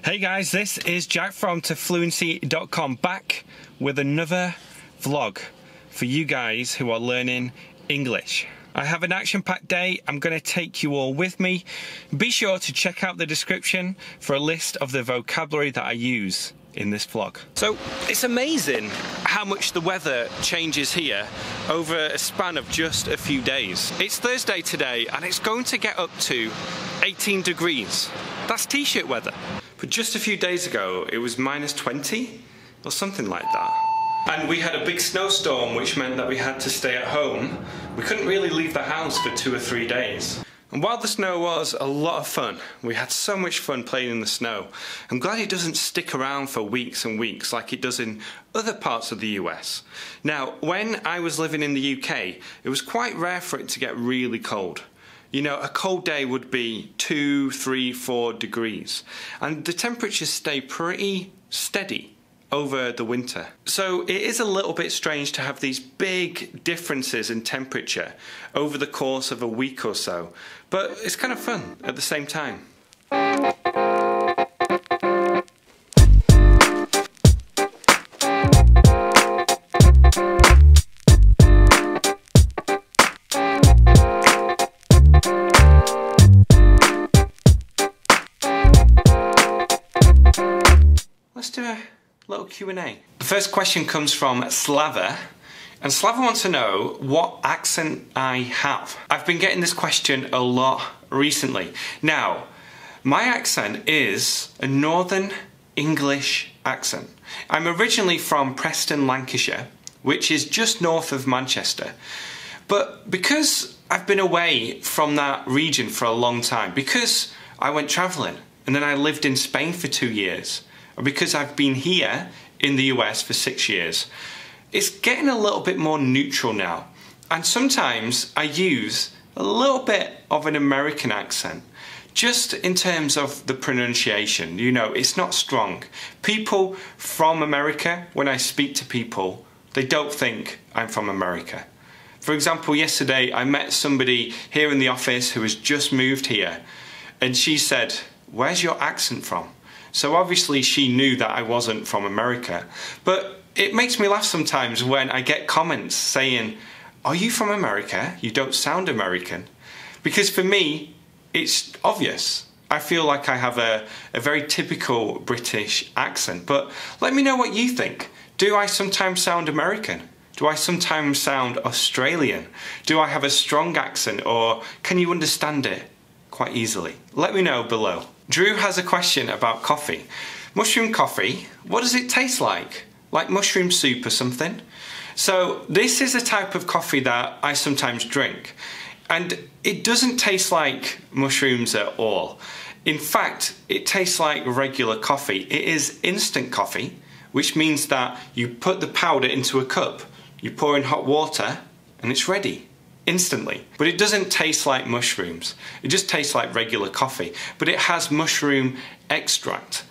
Hey guys, this is Jack from tofluency.com, back with another vlog for you guys who are learning English. I have an action-packed day. I'm going to take you all with me. Be sure to check out the description for a list of the vocabulary that I use in this vlog. So it's amazing how much the weather changes here over a span of just a few days. It's Thursday today and it's going to get up to 18 degrees. That's t-shirt weather. But just a few days ago it was minus 20 or something like that. And we had a big snowstorm, which meant that we had to stay at home. We couldn't really leave the house for 2 or 3 days. And while the snow was a lot of fun, we had so much fun playing in the snow. I'm glad it doesn't stick around for weeks and weeks like it does in other parts of the US. Now, when I was living in the UK, it was quite rare for it to get really cold. You know, a cold day would be 2, 3, 4 degrees. And the temperatures stay pretty steady over the winter. So it is a little bit strange to have these big differences in temperature over the course of a week or so, but it's kind of fun at the same time. Let's do a little Q&A. The first question comes from Slava, and Slava wants to know what accent I have. I've been getting this question a lot recently. Now, my accent is a Northern English accent. I'm originally from Preston, Lancashire, which is just north of Manchester. But because I've been away from that region for a long time, because I went travelling and then I lived in Spain for 2 years, or because I've been here in the US for 6 years, it's getting a little bit more neutral now. And sometimes I use a little bit of an American accent, just in terms of the pronunciation. You know, it's not strong. People from America, when I speak to people, they don't think I'm from America. For example, yesterday I met somebody here in the office who has just moved here, and she said, "Where's your accent from?" So obviously she knew that I wasn't from America. But it makes me laugh sometimes when I get comments saying, "Are you from America? You don't sound American." Because for me, it's obvious. I feel like I have a very typical British accent. But let me know what you think. Do I sometimes sound American? Do I sometimes sound Australian? Do I have a strong accent, or can you understand it quite easily? Let me know below. Drew has a question about coffee. Mushroom coffee, what does it taste like? Like mushroom soup or something? So this is a type of coffee that I sometimes drink, and it doesn't taste like mushrooms at all. In fact, it tastes like regular coffee. It is instant coffee, which means that you put the powder into a cup, you pour in hot water, and it's ready instantly. But it doesn't taste like mushrooms. It just tastes like regular coffee, but it has mushroom extract.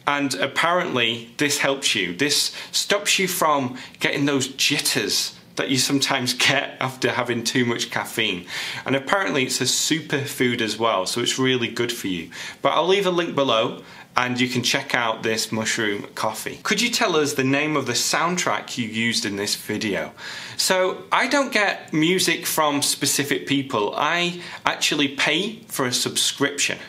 And apparently this helps you. This stops you from getting those jitters that you sometimes get after having too much caffeine. And apparently it's a superfood as well, so it's really good for you. But I'll leave a link below and you can check out this mushroom coffee. Could you tell us the name of the soundtrack you used in this video? So I don't get music from specific people. I actually pay for a subscription.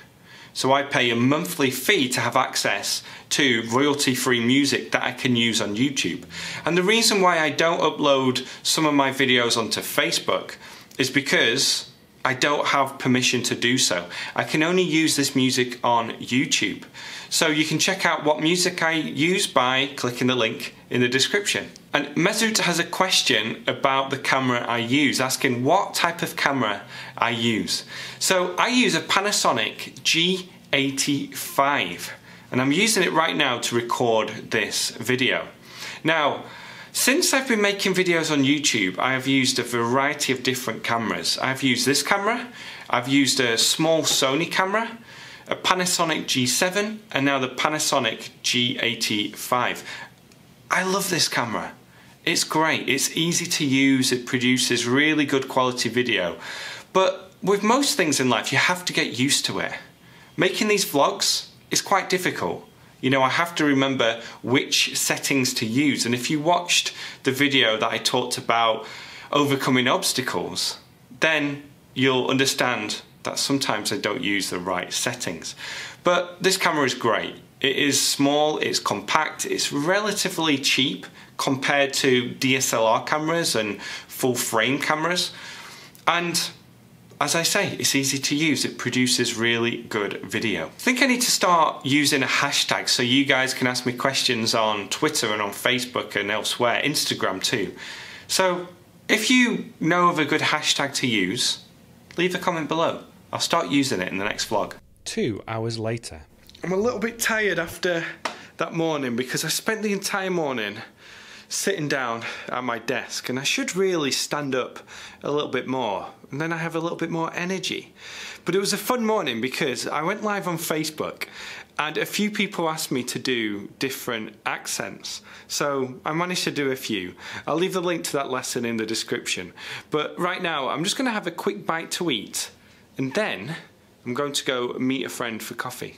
So I pay a monthly fee to have access to royalty-free music that I can use on YouTube. And the reason why I don't upload some of my videos onto Facebook is because I don't have permission to do so. I can only use this music on YouTube. So you can check out what music I use by clicking the link in the description. And Mesut has a question about the camera I use, asking what type of camera I use. So I use a Panasonic G85, and I'm using it right now to record this video. Now, since I've been making videos on YouTube, I have used a variety of different cameras. I've used this camera, I've used a small Sony camera, a Panasonic G7, and now the Panasonic G85. I love this camera. It's great, it's easy to use, it produces really good quality video. But with most things in life, you have to get used to it. Making these vlogs is quite difficult. You know, I have to remember which settings to use. And if you watched the video that I talked about overcoming obstacles, then you'll understand that sometimes I don't use the right settings. But this camera is great. It is small, it's compact, it's relatively cheap compared to DSLR cameras and full frame cameras. And as I say, it's easy to use. It produces really good video. I think I need to start using a hashtag so you guys can ask me questions on Twitter and on Facebook and elsewhere, Instagram too. So if you know of a good hashtag to use, leave a comment below. I'll start using it in the next vlog. 2 hours later. I'm a little bit tired after that morning because I spent the entire morning sitting down at my desk, and I should really stand up a little bit more and then I have a little bit more energy. But it was a fun morning because I went live on Facebook and a few people asked me to do different accents. So I managed to do a few. I'll leave the link to that lesson in the description. But right now I'm just going to have a quick bite to eat and then I'm going to go meet a friend for coffee.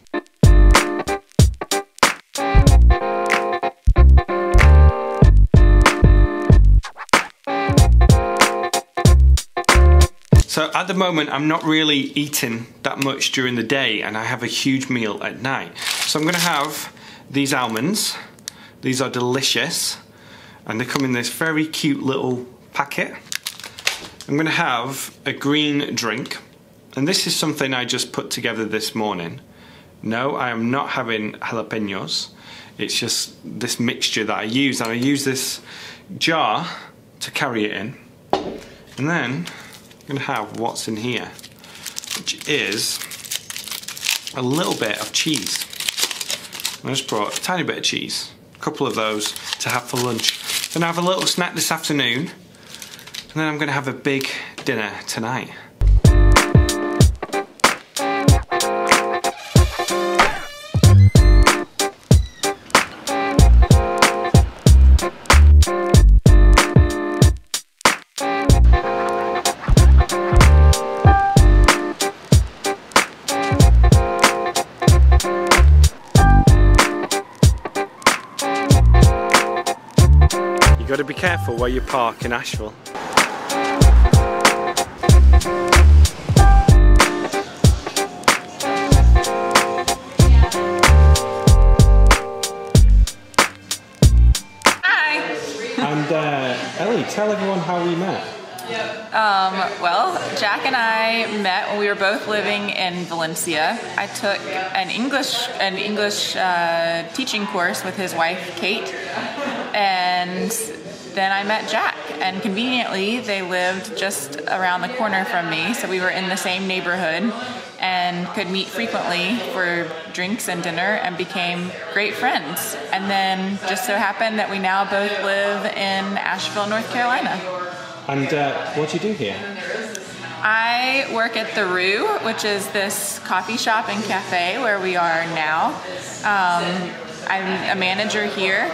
So at the moment I'm not really eating that much during the day and I have a huge meal at night. So I'm going to have these almonds. These are delicious and they come in this very cute little packet. I'm going to have a green drink and this is something I just put together this morning. No, I am not having jalapenos. It's just this mixture that I use, and I use this jar to carry it in. And then I'm going to have what's in here, which is a little bit of cheese. I just brought a tiny bit of cheese, a couple of those to have for lunch. Then I have a little snack this afternoon, and then I'm going to have a big dinner tonight. You've got to be careful where you park in Asheville. Hi! And Ellie, tell everyone how we met. Well, Jack and I met when we were both living in Valencia. I took an English teaching course with his wife, Kate, and then I met Jack. And conveniently, they lived just around the corner from me, so we were in the same neighborhood and could meet frequently for drinks and dinner and became great friends. And then just so happened that we now both live in Asheville, North Carolina. And what do you do here? I work at The Rue, which is this coffee shop and cafe where we are now. I'm a manager here,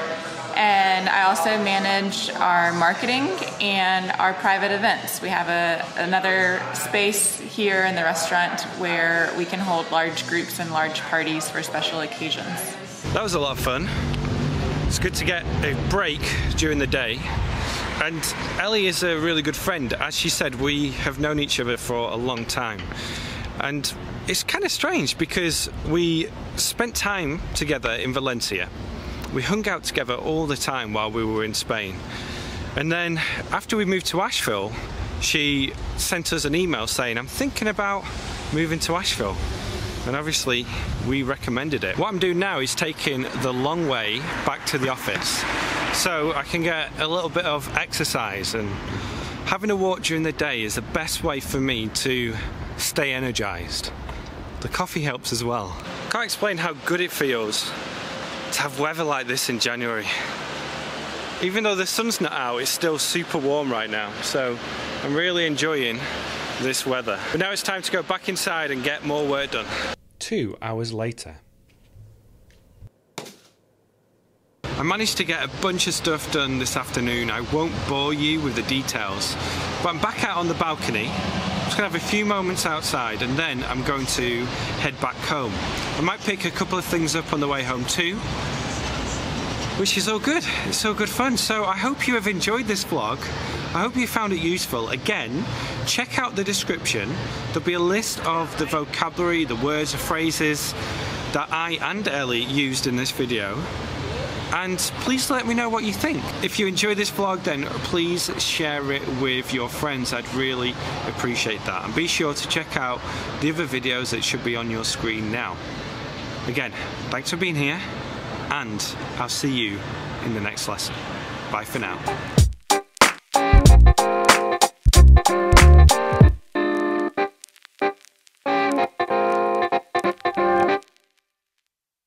and I also manage our marketing and our private events. We have another space here in the restaurant where we can hold large groups and large parties for special occasions. That was a lot of fun. It's good to get a break during the day. And Ellie is a really good friend. As she said, we have known each other for a long time. And it's kind of strange because we spent time together in Valencia. We hung out together all the time while we were in Spain. And then after we moved to Asheville, she sent us an email saying, I'm thinking about moving to Asheville. And obviously we recommended it. What I'm doing now is taking the long way back to the office so I can get a little bit of exercise, and having a walk during the day is the best way for me to stay energized. The coffee helps as well. Can't explain how good it feels to have weather like this in January. Even though the sun's not out, it's still super warm right now, so I'm really enjoying this weather. But now it's time to go back inside and get more work done. 2 hours later. I managed to get a bunch of stuff done this afternoon. I won't bore you with the details, but I'm back out on the balcony just gonna have a few moments outside and then I'm going to head back home. I might pick a couple of things up on the way home too, which is all good. It's all good fun. So I hope you have enjoyed this vlog. I hope you found it useful. Again, check out the description. There'll be a list of the vocabulary, the words, the phrases that I and Ellie used in this video. And please let me know what you think. If you enjoyed this vlog, then please share it with your friends. I'd really appreciate that. And be sure to check out the other videos that should be on your screen now. Again, thanks for being here, and I'll see you in the next lesson. Bye for now.